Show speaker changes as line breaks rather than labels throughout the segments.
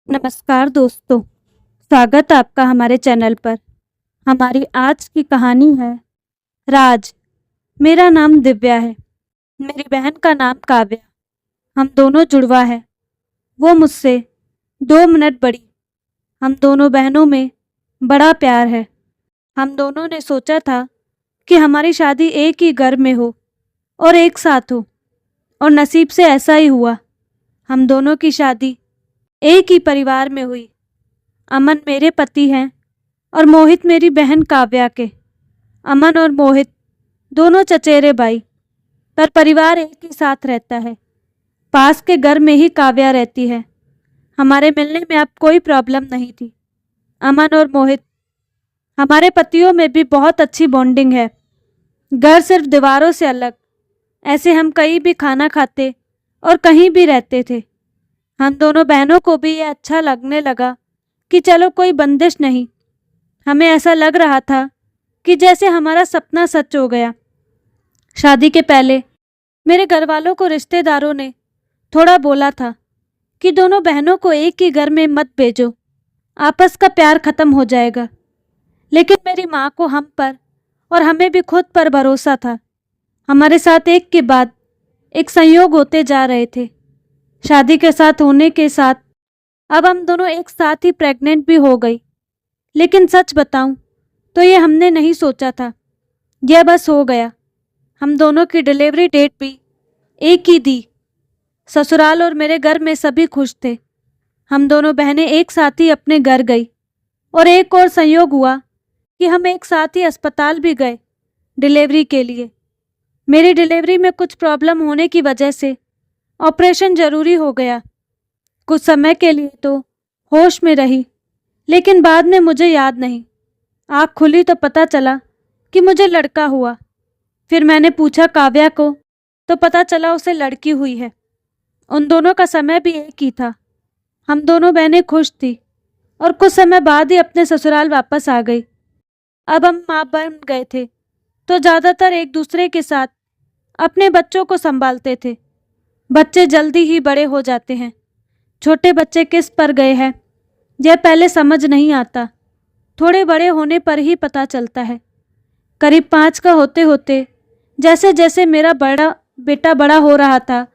नमस्कार दोस्तों, स्वागत है आपका हमारे चैनल पर। हमारी आज की कहानी है राज। मेरा नाम दिव्या है। मेरी बहन का नाम काव्या। हम दोनों जुड़वा है। वो मुझसे 2 मिनट बड़ी। हम दोनों बहनों में बड़ा प्यार है। हम दोनों ने सोचा था कि हमारी शादी एक ही घर में हो और एक साथ हो, और नसीब से ऐसा ही हुआ। हम दोनों की शादी एक ही परिवार में हुई। अमन मेरे पति हैं और मोहित मेरी बहन काव्या के। अमन और मोहित दोनों चचेरे भाई, पर परिवार एक ही साथ रहता है। पास के घर में ही काव्या रहती है। हमारे मिलने में अब कोई प्रॉब्लम नहीं थी। अमन और मोहित, हमारे पतियों में भी बहुत अच्छी बॉन्डिंग है। घर सिर्फ दीवारों से अलग, ऐसे हम कहीं भी खाना खाते और कहीं भी रहते थे। हम दोनों बहनों को भी ये अच्छा लगने लगा कि चलो कोई बंदिश नहीं। हमें ऐसा लग रहा था कि जैसे हमारा सपना सच हो गया। शादी के पहले मेरे घर वालों को रिश्तेदारों ने थोड़ा बोला था कि दोनों बहनों को एक ही घर में मत भेजो, आपस का प्यार खत्म हो जाएगा। लेकिन मेरी माँ को हम पर और हमें भी खुद पर भरोसा था। हमारे साथ एक के बाद एक संयोग होते जा रहे थे। शादी के साथ होने के साथ अब हम दोनों एक साथ ही प्रेग्नेंट भी हो गई। लेकिन सच बताऊं तो ये हमने नहीं सोचा था, यह बस हो गया। हम दोनों की डिलीवरी डेट भी एक ही दी। ससुराल और मेरे घर में सभी खुश थे। हम दोनों बहनें एक साथ ही अपने घर गई, और एक और संयोग हुआ कि हम एक साथ ही अस्पताल भी गए डिलीवरी के लिए। मेरी डिलीवरी में कुछ प्रॉब्लम होने की वजह से ऑपरेशन जरूरी हो गया। कुछ समय के लिए तो होश में रही, लेकिन बाद में मुझे याद नहीं। आँख खुली तो पता चला कि मुझे लड़का हुआ। फिर मैंने पूछा काव्या को, तो पता चला उसे लड़की हुई है। उन दोनों का समय भी एक ही था। हम दोनों बहनें खुश थी और कुछ समय बाद ही अपने ससुराल वापस आ गई। अब हम माँ बन गए थे तो ज़्यादातर एक दूसरे के साथ अपने बच्चों को संभालते थे। बच्चे जल्दी ही बड़े हो जाते हैं। छोटे बच्चे किस पर गए हैं यह पहले समझ नहीं आता, थोड़े बड़े होने पर ही पता चलता है। करीब 5 का होते होते जैसे जैसे मेरा बड़ा बेटा बड़ा हो रहा था,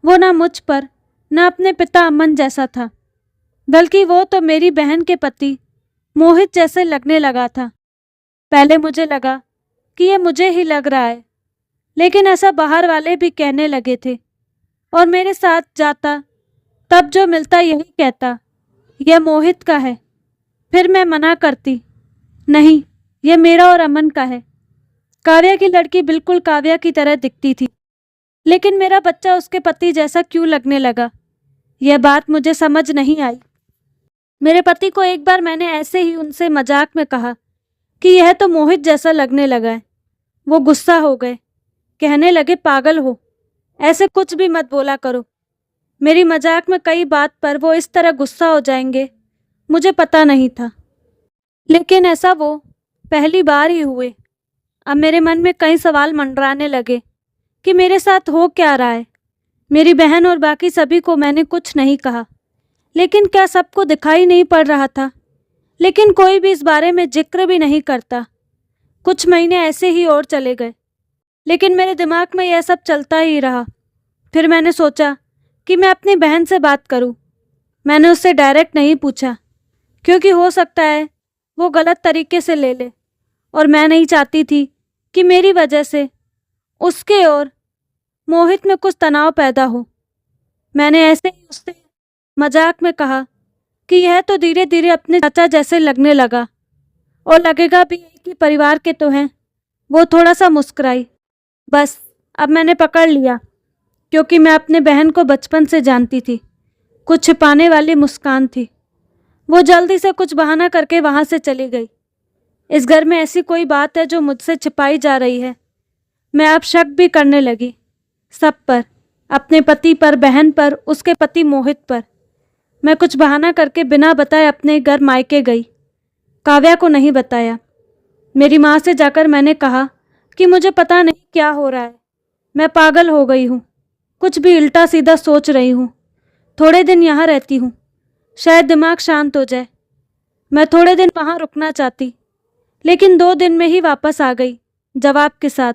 वो ना मुझ पर ना अपने पिता अमन जैसा था, बल्कि वो तो मेरी बहन के पति मोहित जैसे लगने लगा था। पहले मुझे लगा कि ये मुझे ही लग रहा है, लेकिन ऐसा बाहर वाले भी कहने लगे थे। और मेरे साथ जाता तब जो मिलता यही कहता, यह मोहित का है। फिर मैं मना करती, नहीं, यह मेरा और अमन का है। काव्या की लड़की बिल्कुल काव्या की तरह दिखती थी, लेकिन मेरा बच्चा उसके पति जैसा क्यों लगने लगा, यह बात मुझे समझ नहीं आई। मेरे पति को एक बार मैंने ऐसे ही उनसे मजाक में कहा कि यह तो मोहित जैसा लगने लगा है। वो गुस्सा हो गए, कहने लगे पागल हो, ऐसे कुछ भी मत बोला करो। मेरी मजाक में कई बात पर वो इस तरह गुस्सा हो जाएंगे मुझे पता नहीं था, लेकिन ऐसा वो पहली बार ही हुए। अब मेरे मन में कई सवाल मंडराने लगे कि मेरे साथ हो क्या रहा है। मेरी बहन और बाकी सभी को मैंने कुछ नहीं कहा, लेकिन क्या सबको दिखाई नहीं पड़ रहा था? लेकिन कोई भी इस बारे में जिक्र भी नहीं करता। कुछ महीने ऐसे ही और चले गए, लेकिन मेरे दिमाग में यह सब चलता ही रहा। फिर मैंने सोचा कि मैं अपनी बहन से बात करूं। मैंने उससे डायरेक्ट नहीं पूछा, क्योंकि हो सकता है वो गलत तरीके से ले ले, और मैं नहीं चाहती थी कि मेरी वजह से उसके और मोहित में कुछ तनाव पैदा हो। मैंने ऐसे ही उससे मजाक में कहा कि यह तो धीरे धीरे अपने चाचा जैसे लगने लगा, और लगेगा भी एक ही परिवार के तो हैं। वो थोड़ा सा मुस्कुराई। बस अब मैंने पकड़ लिया, क्योंकि मैं अपने बहन को बचपन से जानती थी। कुछ छिपाने वाली मुस्कान थी। वो जल्दी से कुछ बहाना करके वहाँ से चली गई। इस घर में ऐसी कोई बात है जो मुझसे छिपाई जा रही है। मैं अब शक भी करने लगी, सब पर, अपने पति पर, बहन पर, उसके पति मोहित पर। मैं कुछ बहाना करके बिना बताए अपने घर मायके गई। काव्या को नहीं बताया। मेरी माँ से जाकर मैंने कहा कि मुझे पता नहीं क्या हो रहा है, मैं पागल हो गई हूँ, कुछ भी उल्टा सीधा सोच रही हूँ। थोड़े दिन यहाँ रहती हूँ, शायद दिमाग शांत हो जाए। मैं थोड़े दिन वहाँ रुकना चाहती, लेकिन 2 दिन में ही वापस आ गई जवाब के साथ।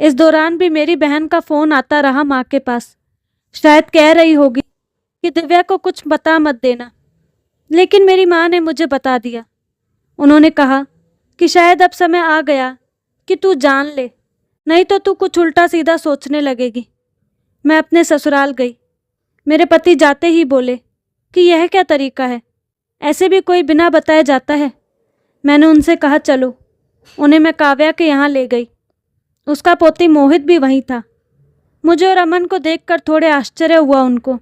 इस दौरान भी मेरी बहन का फ़ोन आता रहा माँ के पास। शायद कह रही होगी कि दिव्या को कुछ बता मत देना, लेकिन मेरी माँ ने मुझे बता दिया। उन्होंने कहा कि शायद अब समय आ गया कि तू जान ले, नहीं तो तू कुछ उल्टा सीधा सोचने लगेगी। मैं अपने ससुराल गई। मेरे पति जाते ही बोले कि यह क्या तरीका है, ऐसे भी कोई बिना बताए जाता है। मैंने उनसे कहा चलो। उन्हें मैं काव्या के यहाँ ले गई। उसका पोती मोहित भी वहीं था। मुझे और अमन को देखकर थोड़े आश्चर्य हुआ उनको।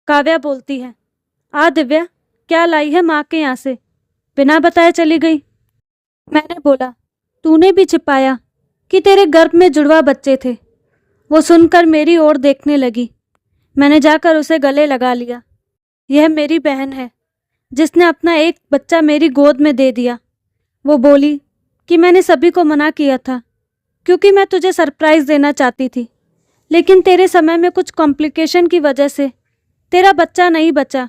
काव्या बोलती है, आ दिव्या, क्या लाई है माँ के यहाँ से, बिना बताए चली गई। मैंने बोला, तूने भी छिपाया कि तेरे गर्भ में जुड़वा बच्चे थे। वो सुनकर मेरी ओर देखने लगी। मैंने जाकर उसे गले लगा लिया। यह मेरी बहन है जिसने अपना एक बच्चा मेरी गोद में दे दिया। वो बोली कि मैंने सभी को मना किया था क्योंकि मैं तुझे सरप्राइज़ देना चाहती थी, लेकिन तेरे समय में कुछ कॉम्प्लिकेशन की वजह से तेरा बच्चा नहीं बचा,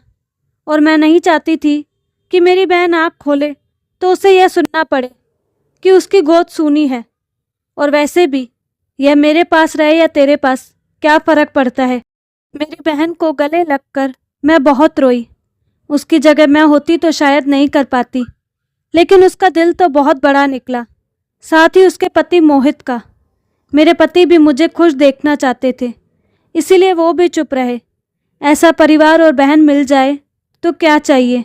और मैं नहीं चाहती थी कि मेरी बहन आँख खोले तो उसे यह सुनना पड़े कि उसकी गोद सूनी है। और वैसे भी यह मेरे पास रहे या तेरे पास, क्या फ़र्क पड़ता है। मेरी बहन को गले लगकर मैं बहुत रोई। उसकी जगह मैं होती तो शायद नहीं कर पाती, लेकिन उसका दिल तो बहुत बड़ा निकला, साथ ही उसके पति मोहित का। मेरे पति भी मुझे खुश देखना चाहते थे, इसीलिए वो भी चुप रहे। ऐसा परिवार और बहन मिल जाए तो क्या चाहिए।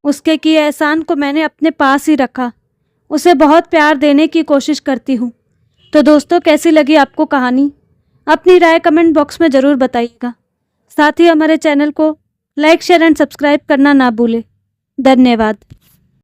उसके किए एहसान को मैंने अपने पास ही रखा। उसे बहुत प्यार देने की कोशिश करती हूँ। तो दोस्तों, कैसी लगी आपको कहानी? अपनी राय कमेंट बॉक्स में ज़रूर बताइएगा। साथ ही हमारे चैनल को लाइक, शेयर एंड सब्सक्राइब करना ना भूलें। धन्यवाद।